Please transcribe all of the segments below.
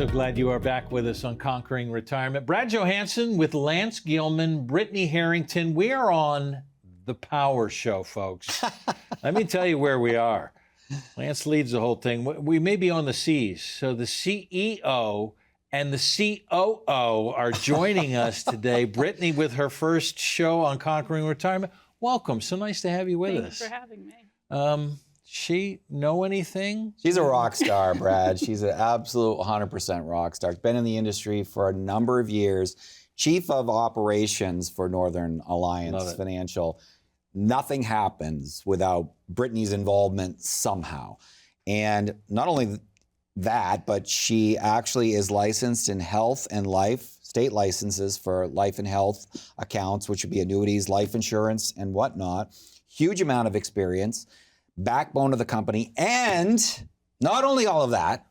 So glad you are back with us on Conquering Retirement. Brad Johansson with Lance Gilman, Brittany Harrington. We are on the Power Show, folks. Let me tell you where we are. Lance leads the whole thing. We may be on the C's. So the CEO and the COO are joining us today. Brittany with her first show on Conquering Retirement. Welcome. So nice to have you with us. Thanks for having me. She know anything? She's a rock star, Brad. She's an absolute 100% rock star. Been in the industry for a number of years. Chief of Operations for Northern Alliance Financial. Nothing happens without Brittany's involvement somehow. And not only that, but she actually is licensed in health and life, state licenses for life and health accounts, which would be annuities, life insurance, and whatnot. Huge amount of experience. Backbone of the company, and not only all of that,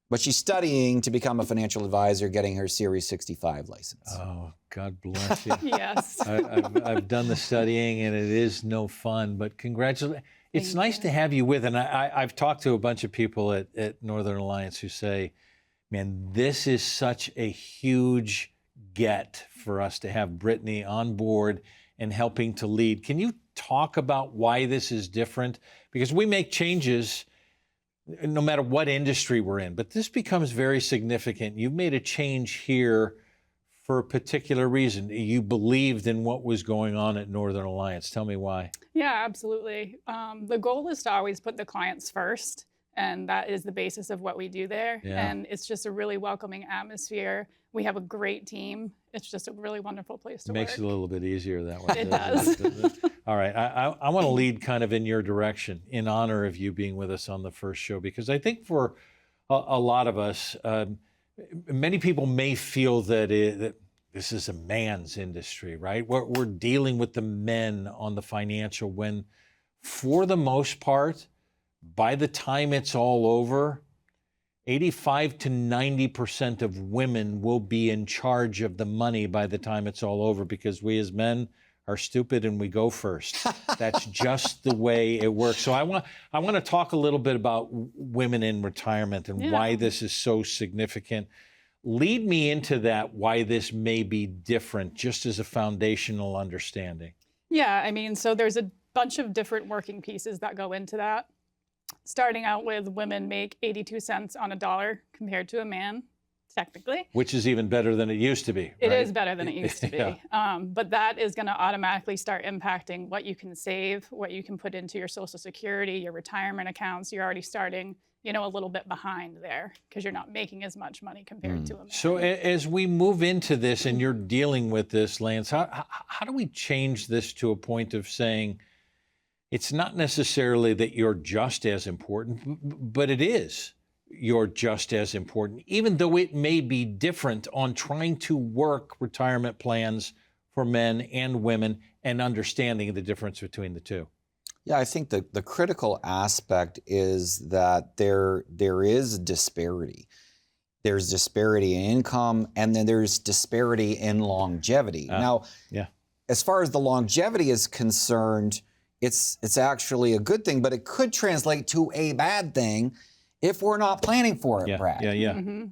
but she's studying to become a financial advisor, getting her Series 65 license. Oh, God bless you. Yes. I've done the studying, and it is no fun, but congratulations. It's nice to have you with, and I've talked to a bunch of people at Northern Alliance who say, man, this is such a huge get for us to have Brittany on board and helping to lead. Can you talk about why this is different? Because we make changes no matter what industry we're in, but this becomes very significant. You've made a change here for a particular reason. You believed in what was going on at Northern Alliance. Tell me why. Yeah, absolutely. The goal is to always put the clients first, and that is the basis of what we do there. Yeah. And it's just a really welcoming atmosphere. We have a great team. It's just a really wonderful place to work. Makes it a little bit easier that way. It does. All right, I want to lead kind of in your direction in honor of you being with us on the first show, because I think for a lot of us, many people may feel that this is a man's industry, right? We're dealing with the men on the financial, when for the most part, by the time it's all over, 85 to 90% of women will be in charge of the money by the time it's all over, because we as men are stupid and we go first. That's just the way it works. So I want to talk a little bit about women in retirement and why this is so significant. Lead me into that, why this may be different, just as a foundational understanding. Yeah, I mean, so there's a bunch of different working pieces that go into that. Starting out with, women make 82 cents on a dollar compared to a man, technically. Which is even better than it used to be, right? It is better than it used to be. Yeah. But that is going to automatically start impacting what you can save, what you can put into your Social Security, your retirement accounts. You're already starting, a little bit behind there because you're not making as much money compared to a man. So as we move into this and you're dealing with this, Lance, how do we change this to a point of saying, it's not necessarily that you're just as important, but it is. You're just as important, even though it may be different on trying to work retirement plans for men and women and understanding the difference between the two. Yeah, I think the critical aspect is that there is disparity. There's disparity in income, and then there's disparity in longevity. Now, as far as the longevity is concerned, it's actually a good thing, but it could translate to a bad thing if we're not planning for it, Brad. Mm-hmm.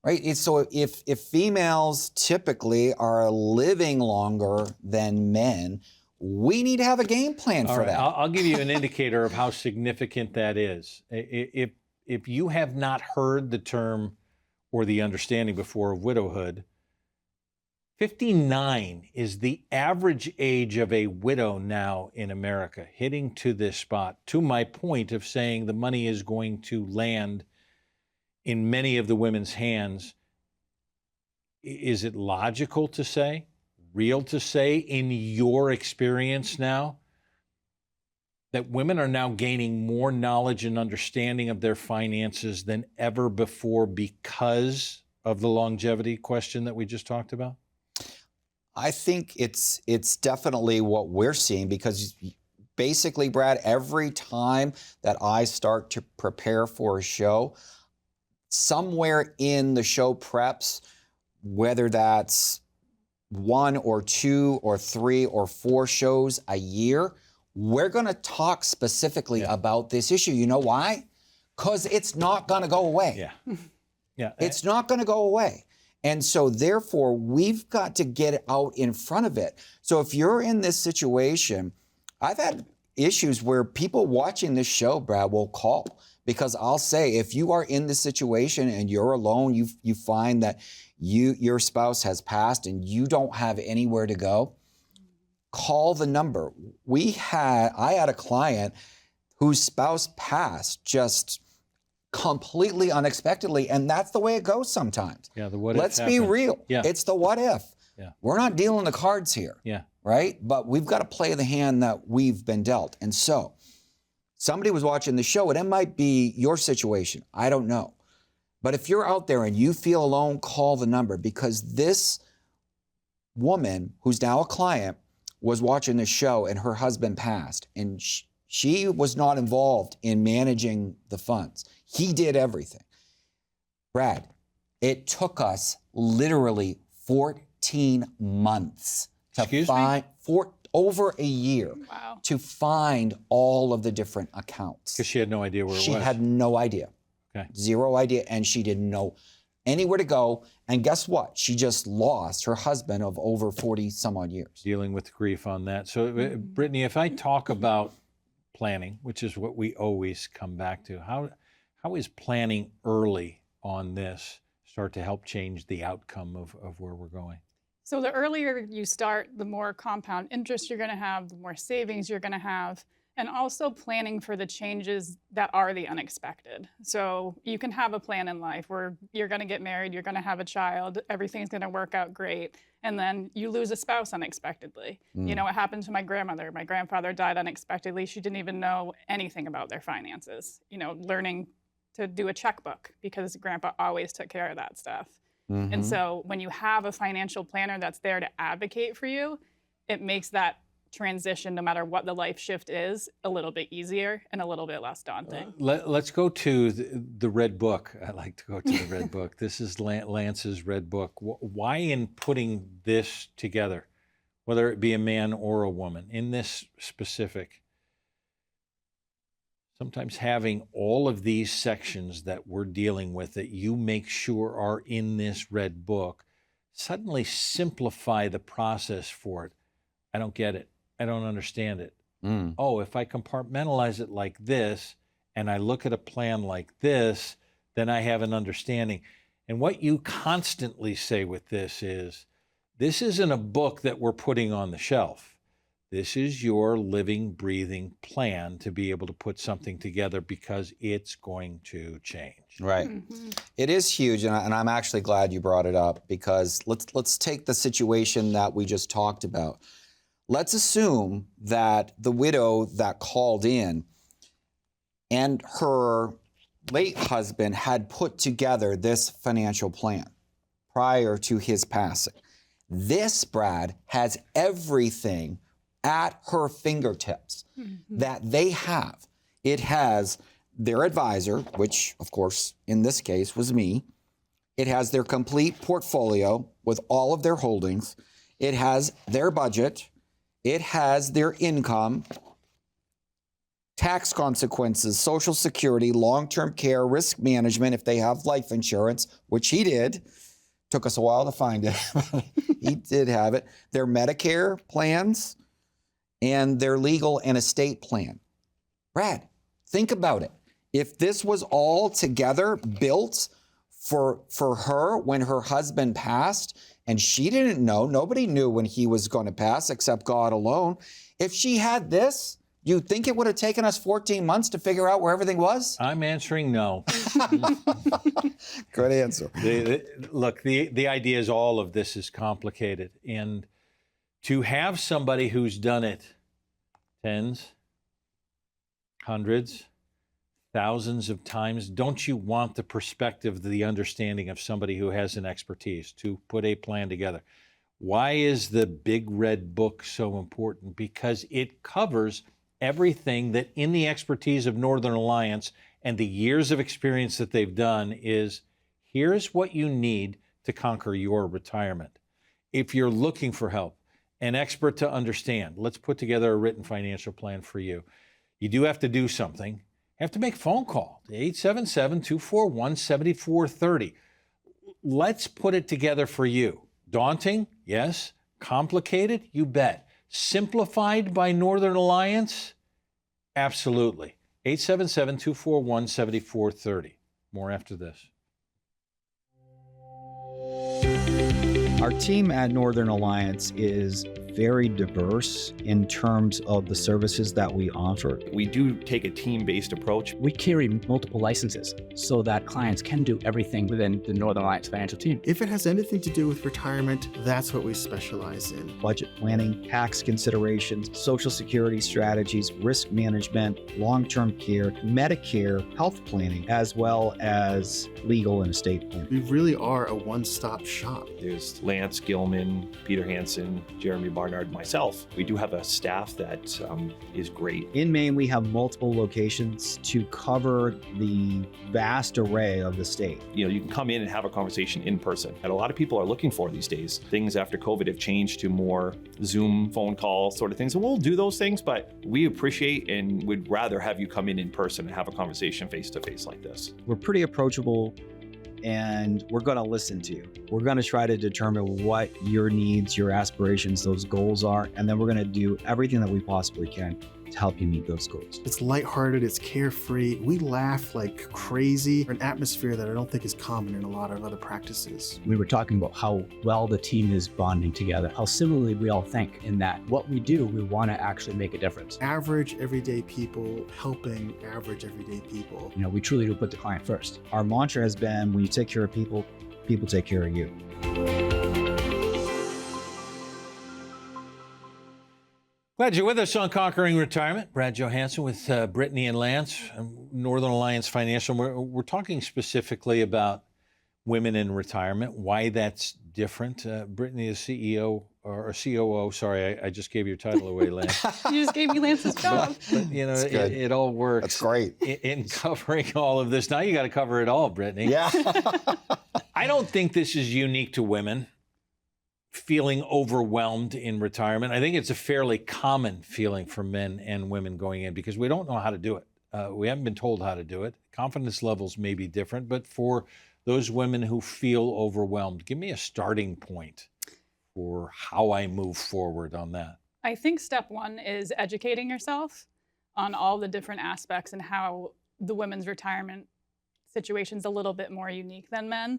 Right? So if females typically are living longer than men, we need to have a game plan for that. I'll give you an indicator of how significant that is. If you have not heard the term or the understanding before of widowhood, 59 is the average age of a widow now in America, hitting to this spot, to my point of saying the money is going to land in many of the women's hands. Is it logical to say, real to say, in your experience now, that women are now gaining more knowledge and understanding of their finances than ever before because of the longevity question that we just talked about? I think it's definitely what we're seeing, because basically, Brad, every time that I start to prepare for a show, somewhere in the show preps, whether that's 1 or 2 or 3 or 4 shows a year, we're going to talk specifically about this issue. You know why? Because it's not going to go away. Yeah. Yeah. It's not going to go away. And so therefore, we've got to get out in front of it. So if you're in this situation, I've had issues where people watching this show, Brad, will call, because I'll say, if you are in this situation and you're alone, you find that your spouse has passed and you don't have anywhere to go, call the number. I had a client whose spouse passed just completely unexpectedly, and that's the way it goes sometimes. Yeah, the what if Let's be happens. real. Yeah. It's the what if. Yeah. We're not dealing the cards here. Yeah. Right? But we've got to play the hand that we've been dealt. And so, somebody was watching the show, and it might be your situation. I don't know. But if you're out there and you feel alone, call the number, because this woman, who's now a client, was watching the show and her husband passed, and she was not involved in managing the funds. He did everything. Brad, it took us literally 14 months to find, over a year, Wow. to find all of the different accounts. Because she had no idea where it was. She had no idea. Okay. Zero idea, and she didn't know anywhere to go. And guess what? She just lost her husband of over 40 some odd years. Dealing with grief on that. So, Brittany, if I talk about planning, which is what we always come back to, how is planning early on this start to help change the outcome of where we're going? So the earlier you start, the more compound interest you're going to have, the more savings you're going to have, and also planning for the changes that are the unexpected. So you can have a plan in life where you're going to get married, you're going to have a child, everything's going to work out great, and then you lose a spouse unexpectedly. You know, it happened to my grandmother. My grandfather died unexpectedly. She didn't even know anything about their finances. You know, learning to do a checkbook because grandpa always took care of that stuff. And so when you have a financial planner that's there to advocate for you, it makes that transition, no matter what the life shift is, a little bit easier and a little bit less daunting. Let's go to the Red Book. I like to go to the Red Book. This is Lance's Red Book. Why in putting this together, whether it be a man or a woman, in this specific, sometimes having all of these sections that we're dealing with that you make sure are in this Red Book, suddenly simplify the process for it. I don't get it. I don't understand it. Oh, if I compartmentalize it like this and I look at a plan like this, then I have an understanding. And what you constantly say with this isn't a book that we're putting on the shelf. This is your living, breathing plan to be able to put something together because it's going to change. Right. It is huge, and I'm actually glad you brought it up, because let's take the situation that we just talked about. Let's assume that the widow that called in and her late husband had put together this financial plan prior to his passing. This, Brad, has everything at her fingertips that they have. It has their advisor, which of course in this case was me. It has their complete portfolio with all of their holdings. It has their budget. It has their income, tax consequences, Social Security, long-term care, risk management if they have life insurance, which he did. Took us a while to find it. He did have it. Their Medicare plans, and their legal and estate plan. Brad, think about it. If this was all together built for her when her husband passed, and she didn't know, nobody knew when he was going to pass except God alone. If she had this, you think it would have taken us 14 months to figure out where everything was? I'm answering no. Good answer. Look, the idea is all of this is complicated. And to have somebody who's done it tens, hundreds, thousands of times, don't you want the perspective, the understanding of somebody who has an expertise to put a plan together? Why is the Big Red Book so important? Because it covers everything that in the expertise of Northern Alliance and the years of experience that they've done is, here's what you need to conquer your retirement. If you're looking for help, an expert to understand, let's put together a written financial plan for you. You do have to do something. You have to make a phone call to 877-241-7430. let's put it together for you. Daunting? Yes. Complicated? You bet. Simplified by Northern Alliance? Absolutely. 877-241-7430. More after this. Our team at Northern Alliance is very diverse in terms of the services that we offer. We do take a team-based approach. We carry multiple licenses so that clients can do everything within the Northern Alliance financial team. If it has anything to do with retirement, that's what we specialize in. Budget planning, tax considerations, social security strategies, risk management, long-term care, Medicare, health planning, as well as legal and estate planning. We really are a one-stop shop. There's Lance Gilman, Peter Hansen, Jeremy Barnard, myself. We do have a staff that is great. In Maine, we have multiple locations to cover the vast array of the state. You know, you can come in and have a conversation in person. And a lot of people are looking for these days. Things after COVID have changed to more Zoom, phone call sort of things. And we'll do those things, but we appreciate and would rather have you come in person and have a conversation face to face like this. We're pretty approachable, and we're going to listen to you. We're going to try to determine what your needs, your aspirations, those goals are, and then we're going to do everything that we possibly can to help you meet those goals. It's lighthearted, it's carefree. We laugh like crazy. An atmosphere that I don't think is common in a lot of other practices. We were talking about how well the team is bonding together, how similarly we all think in that what we do, we want to actually make a difference. Average everyday people helping average everyday people. You know, we truly do put the client first. Our mantra has been, when you take care of people, people take care of you. Glad you're with us on Conquering Retirement. Brad Johansson with Brittany and Lance, Northern Alliance Financial. We're talking specifically about women in retirement, why that's different. Brittany is CEO or COO. Sorry, I just gave your title away, Lance. You just gave me Lance's job. But you know, it all works. That's great. In covering all of this. Now you got to cover it all, Brittany. Yeah. I don't think this is unique to women feeling overwhelmed in retirement. I think it's a fairly common feeling for men and women going in because we don't know how to do it. We haven't been told how to do it. Confidence levels may be different, but for those women who feel overwhelmed, give me a starting point for how I move forward on that. I think step one is educating yourself on all the different aspects and how the women's retirement situation is a little bit more unique than men.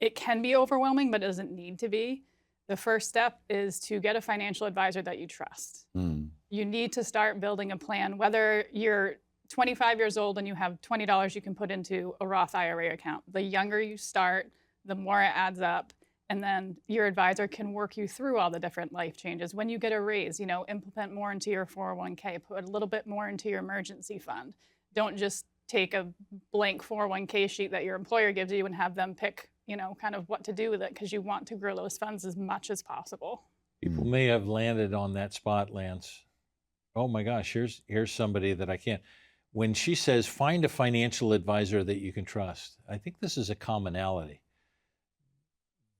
It can be overwhelming, but it doesn't need to be. The first step is to get a financial advisor that you trust. You need to start building a plan, whether you're 25 years old and you have $20 you can put into a Roth IRA account. The younger you start, the more it adds up. And then your advisor can work you through all the different life changes. When you get a raise, you know, implement more into your 401k, put a little bit more into your emergency fund. Don't just take a blank 401k sheet that your employer gives you and have them pick, you know, kind of what to do with it, because you want to grow those funds as much as possible. People may have landed on that spot, Lance. Oh my gosh, here's somebody that I can't. When she says, find a financial advisor that you can trust, I think this is a commonality.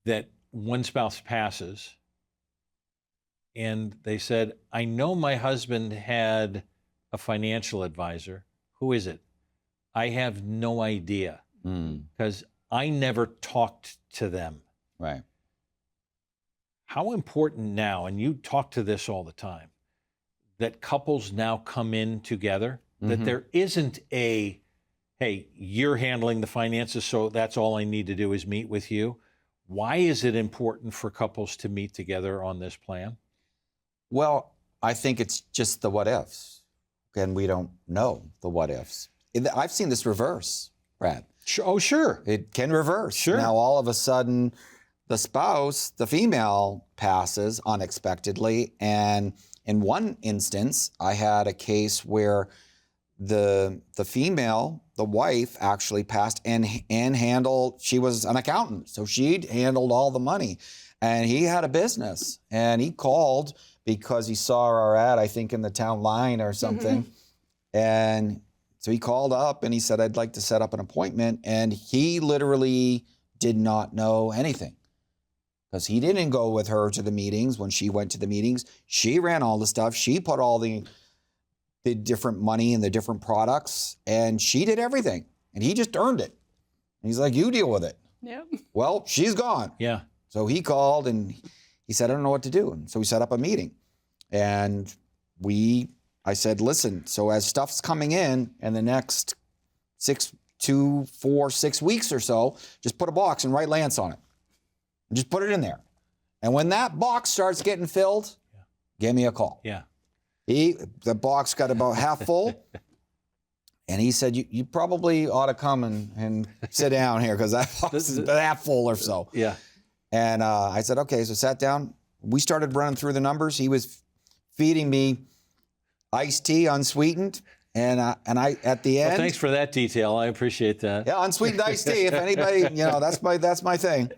That one spouse passes and they said, I know my husband had a financial advisor. Who is it? I have no idea because I never talked to them. Right. How important now, and you talk to this all the time, that couples now come in together, that there isn't a, hey, you're handling the finances, so that's all I need to do is meet with you. Why is it important for couples to meet together on this plan? Well, I think it's just the what ifs. And we don't know the what ifs. I've seen this reverse, Brad. Oh, sure. It can reverse. Sure. Now, all of a sudden, the spouse, the female, passes unexpectedly. And in one instance, I had a case where the female, the wife, actually passed and handled, she was an accountant, so she'd handled all the money. And he had a business, and he called because he saw our ad, I think, in the town line or something. And so he called up and he said, I'd like to set up an appointment. And he literally did not know anything because he didn't go with her to the meetings. When she went to the meetings, she ran all the stuff. She put all the different money and the different products, and she did everything. And he just earned it. And he's like, you deal with it. Yep. Well, she's gone. Yeah. So he called and he said, I don't know what to do. And so we set up a meeting. And I said, listen, so as stuff's coming in the next 6 weeks or so, just put a box and write Lance on it. And just put it in there. And when that box starts getting filled, give me a call. Yeah. The box got about half full. And he said, you probably ought to come and sit down here because that box is half full or so. Yeah. And I said, okay, so sat down. We started running through the numbers. He was feeding me iced tea unsweetened. And I at the end. Well, thanks for that detail. I appreciate that. Yeah, unsweetened iced tea. If anybody, that's my thing.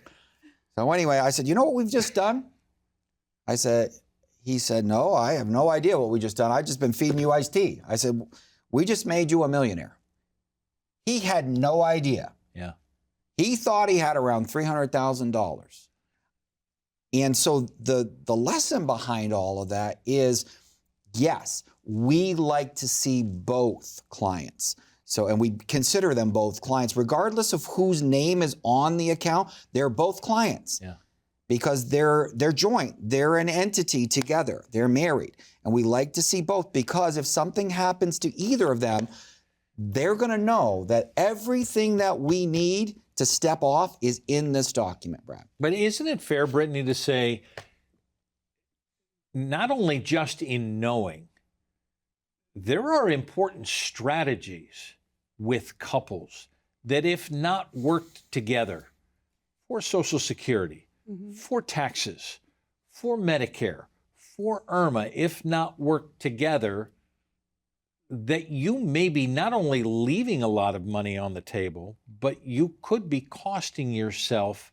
So anyway, I said, you know what we've just done? He said, no, I have no idea what we just done. I've just been feeding you iced tea. I said, we just made you a millionaire. He had no idea. Yeah. He thought he had around $300,000. And so the lesson behind all of that is, yes, we like to see both clients. So, and we consider them both clients, regardless of whose name is on the account, they're both clients. Yeah. Because they're joint, they're an entity together, they're married. And we like to see both because if something happens to either of them, they're gonna know that everything that we need to step off is in this document, Brad. But isn't it fair, Brittany, to say, not only just in knowing, there are important strategies with couples that if not worked together for Social Security, for taxes, for Medicare, for IRMA, if not worked together, that you may be not only leaving a lot of money on the table, but you could be costing yourself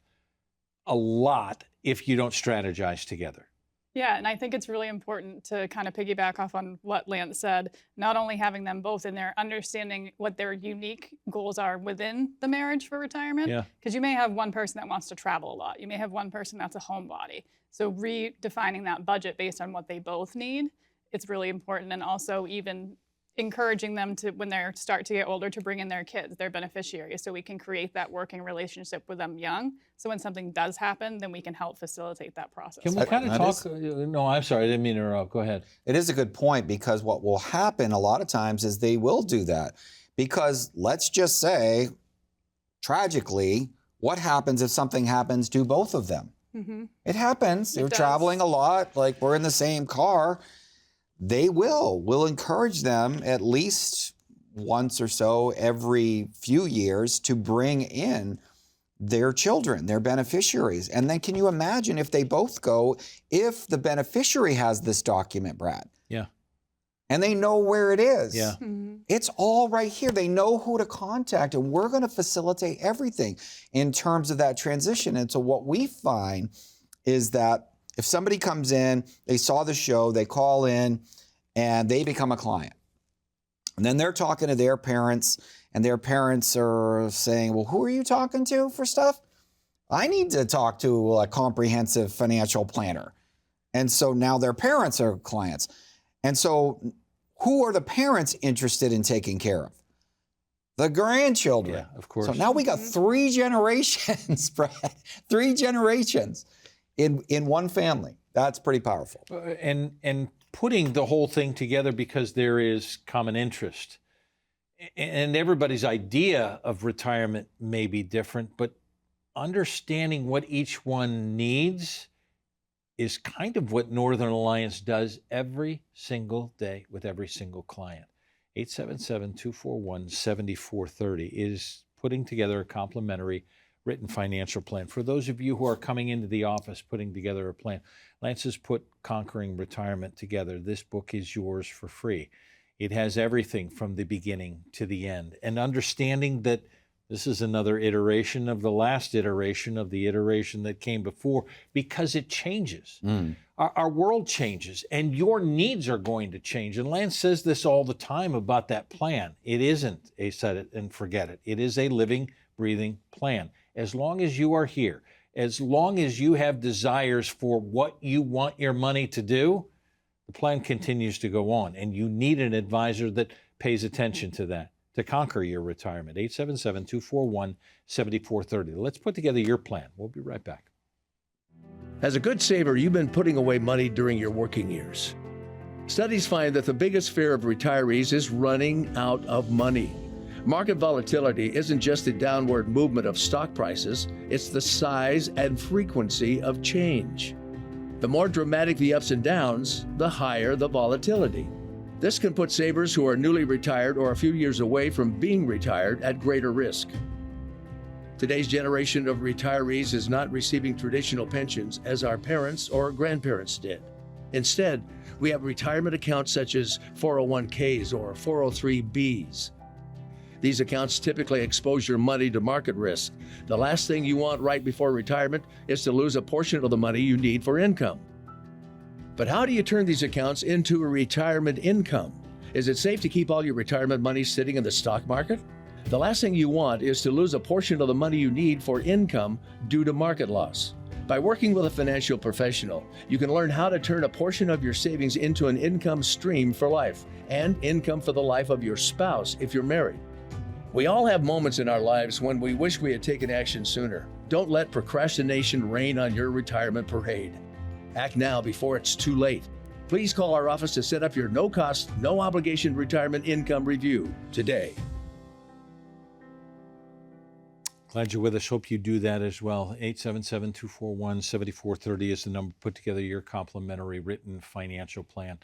a lot if you don't strategize together. Yeah, and I think it's really important to kind of piggyback off on what Lance said, not only having them both in there, understanding what their unique goals are within the marriage for retirement, because you may have one person that wants to travel a lot. You may have one person that's a homebody. So redefining that budget based on what they both need, it's really important. And also even encouraging them to, when they start to get older, to bring in their kids, their beneficiaries, so we can create that working relationship with them young. So when something does happen, then we can help facilitate that process. Can we kind of talk? No, I'm sorry, I didn't mean to interrupt. Go ahead. It is a good point because what will happen a lot of times is they will do that. Because let's just say, tragically, what happens if something happens to both of them? It happens. They're traveling a lot, like we're in the same car. We'll encourage them at least once or so every few years to bring in their children, their beneficiaries. And then can you imagine if they both go, if the beneficiary has this document, Brad? Yeah. And they know where it is. Yeah. It's all right here. They know who to contact, and we're going to facilitate everything in terms of that transition. And so what we find is that if somebody comes in, they saw the show, they call in, and they become a client. And then they're talking to their parents, and their parents are saying, well, who are you talking to for stuff? I need to talk to a comprehensive financial planner. And so now their parents are clients. And so who are the parents interested in taking care of? The grandchildren. Yeah, of course. So now we got 3 generations, Brad, 3 generations in one family. That's pretty powerful. And putting the whole thing together because there is common interest. And everybody's idea of retirement may be different, but understanding what each one needs is kind of what Northern Alliance does every single day with every single client. 877-241-7430 is putting together a complimentary written financial plan. For those of you who are coming into the office putting together a plan, Lance has put Conquering Retirement together. This book is yours for free. It has everything from the beginning to the end. And understanding that this is another iteration of the last iteration of the iteration that came before, because it changes. Our world changes, and your needs are going to change. And Lance says this all the time about that plan. It isn't a set it and forget it. It is a living, breathing plan. As long as you are here, as long as you have desires for what you want your money to do, the plan continues to go on. And you need an advisor that pays attention to that, to conquer your retirement. 877-241-7430. Let's put together your plan. We'll be right back. As a good saver, you've been putting away money during your working years. Studies find that the biggest fear of retirees is running out of money. Market volatility isn't just the downward movement of stock prices, it's the size and frequency of change. The more dramatic the ups and downs, the higher the volatility. This can put savers who are newly retired or a few years away from being retired at greater risk. Today's generation of retirees is not receiving traditional pensions as our parents or grandparents did. Instead, we have retirement accounts such as 401ks or 403bs. These accounts typically expose your money to market risk. The last thing you want right before retirement is to lose a portion of the money you need for income. But how do you turn these accounts into a retirement income? Is it safe to keep all your retirement money sitting in the stock market? The last thing you want is to lose a portion of the money you need for income due to market loss. By working with a financial professional, you can learn how to turn a portion of your savings into an income stream for life and income for the life of your spouse if you're married. We all have moments in our lives when we wish we had taken action sooner. Don't let procrastination reign on your retirement parade. Act now before it's too late. Please call our office to set up your no-cost, no-obligation retirement income review today. Glad you're with us. Hope you do that as well. 877-241-7430 is the number. Put together your complimentary written financial plan.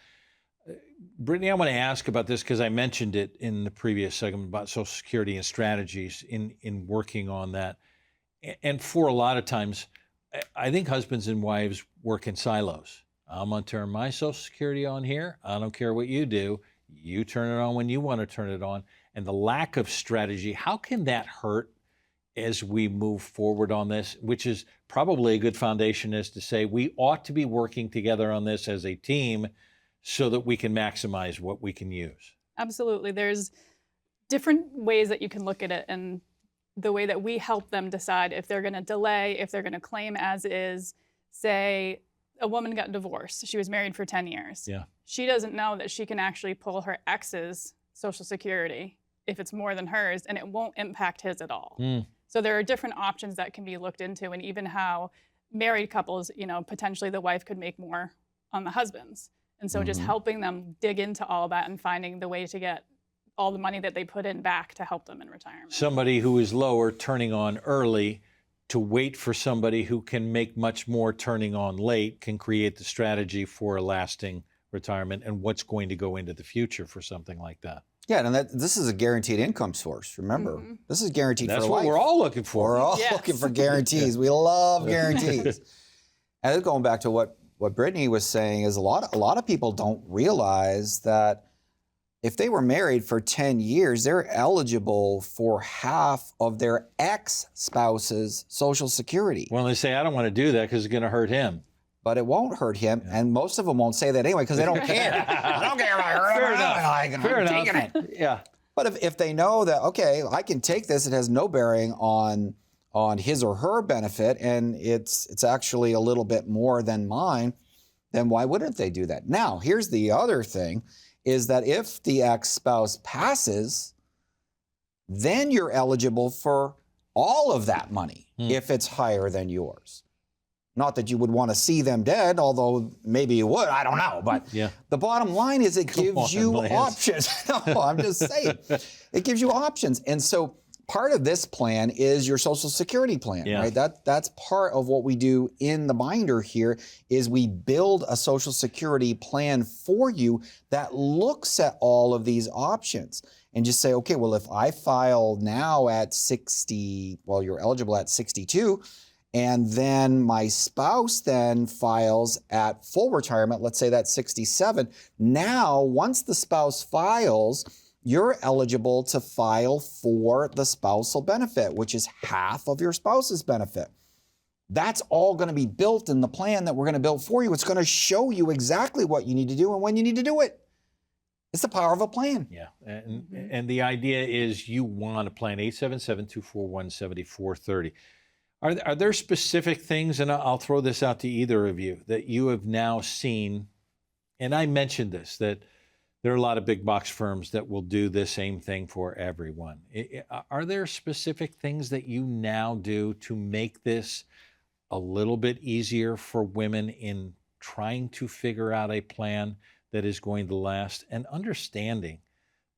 Brittany, I want to ask about this because I mentioned it in the previous segment about Social Security and strategies in working on that. And for a lot of times, I think husbands and wives work in silos. I'm going to turn my Social Security on here. I don't care what you do. You turn it on when you want to turn it on. And the lack of strategy, how can that hurt as we move forward on this, which is probably a good foundation, is to say we ought to be working together on this as a team so that we can maximize what we can use. Absolutely. There's different ways that you can look at it, and the way that we help them decide if they're going to delay, if they're going to claim as is. Say a woman got divorced. She was married for 10 years. Yeah. She doesn't know that she can actually pull her ex's Social Security if it's more than hers, and it won't impact his at all. So there are different options that can be looked into, and even how married couples, potentially the wife could make more on the husband's. And so just helping them dig into all that and finding the way to get all the money that they put in back to help them in retirement. Somebody who is lower turning on early to wait for somebody who can make much more turning on late can create the strategy for a lasting retirement and what's going to go into the future for something like that. Yeah, and this is a guaranteed income source. Remember, this is guaranteed That's for what life. we're all looking for. We're all looking for guarantees. We love guarantees. And going back to what Brittany was saying is a lot of people don't realize that if they were married for 10 years, they're eligible for half of their ex-spouse's Social Security. Well, they say, I don't want to do that because it's going to hurt him. But it won't hurt him, and most of them won't say that anyway because they don't care. I don't care about her. Fair enough. I'm taking it. Yeah. But if they know that, okay, I can take this, it has no bearing on his or her benefit, and it's actually a little bit more than mine, then why wouldn't they do that? Now, here's the other thing, is that if the ex-spouse passes, then you're eligible for all of that money if it's higher than yours. Not that you would want to see them dead, although maybe you would, I don't know. But the bottom line is it gives you options. No, I'm just saying. It gives you options. And so part of this plan is your Social Security plan, right? That's part of what we do in the binder here is we build a Social Security plan for you that looks at all of these options and just say, okay, well, if I file now at 60, well, you're eligible at 62, and then my spouse then files at full retirement, let's say that's 67. Now, once the spouse files, you're eligible to file for the spousal benefit, which is half of your spouse's benefit. That's all going to be built in the plan that we're going to build for you. It's going to show you exactly what you need to do and when you need to do it. It's the power of a plan. Yeah, and the idea is you want a plan. 877-241-7430. Are there specific things, and I'll throw this out to either of you, that you have now seen, and I mentioned this, that there are a lot of big box firms that will do the same thing for everyone. Are there specific things that you now do to make this a little bit easier for women in trying to figure out a plan that is going to last and understanding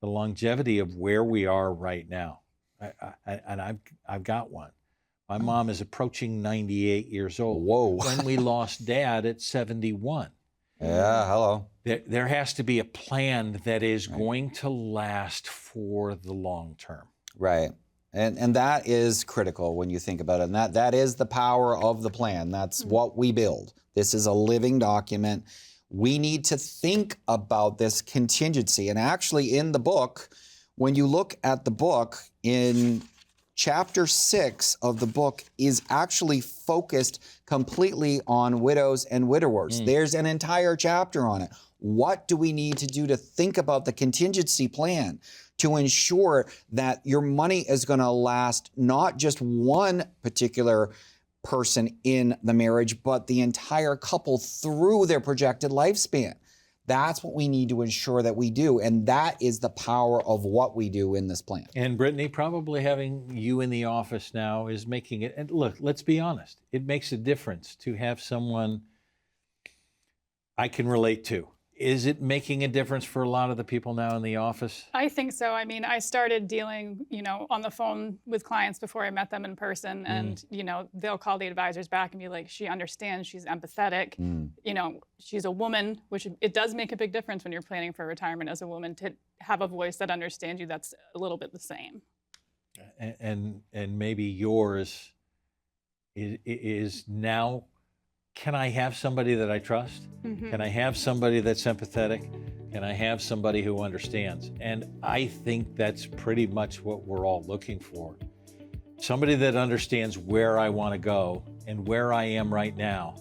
the longevity of where we are right now? I've got one. My mom is approaching 98 years old. Whoa. When we lost Dad at 71. Yeah, hello. There has to be a plan that is going to last for the long term. Right. And that is critical when you think about it. And that is the power of the plan. That's what we build. This is a living document. We need to think about this contingency. And actually in the book, when you look at the book, in Chapter 6 of the book is actually focused completely on widows and widowers. There's an entire chapter on it. What do we need to do to think about the contingency plan to ensure that your money is going to last not just one particular person in the marriage, but the entire couple through their projected lifespan? That's what we need to ensure that we do. And that is the power of what we do in this plan. And Brittany, probably having you in the office now is making it, and look, let's be honest, it makes a difference to have someone I can relate to. Is it making a difference for a lot of the people now in the office? I think so. I mean, I started dealing, on the phone with clients before I met them in person, and they'll call the advisors back and be like, "She understands. She's empathetic. She's a woman," which it does make a big difference when you're planning for retirement as a woman to have a voice that understands you. That's a little bit the same. And maybe yours is now. Can I have somebody that I trust? Can I have somebody that's empathetic? Can I have somebody who understands? And I think that's pretty much what we're all looking for. Somebody that understands where I want to go and where I am right now.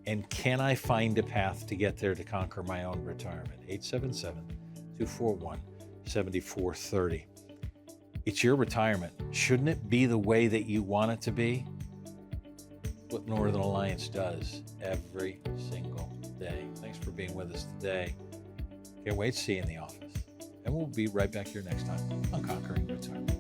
And can I find a path to get there to conquer my own retirement? 877-241-7430. It's your retirement. Shouldn't it be the way that you want it to be? What Northern Alliance does every single day. Thanks for being with us today. Can't wait to see you in the office. And we'll be right back here next time on Conquering Retirement.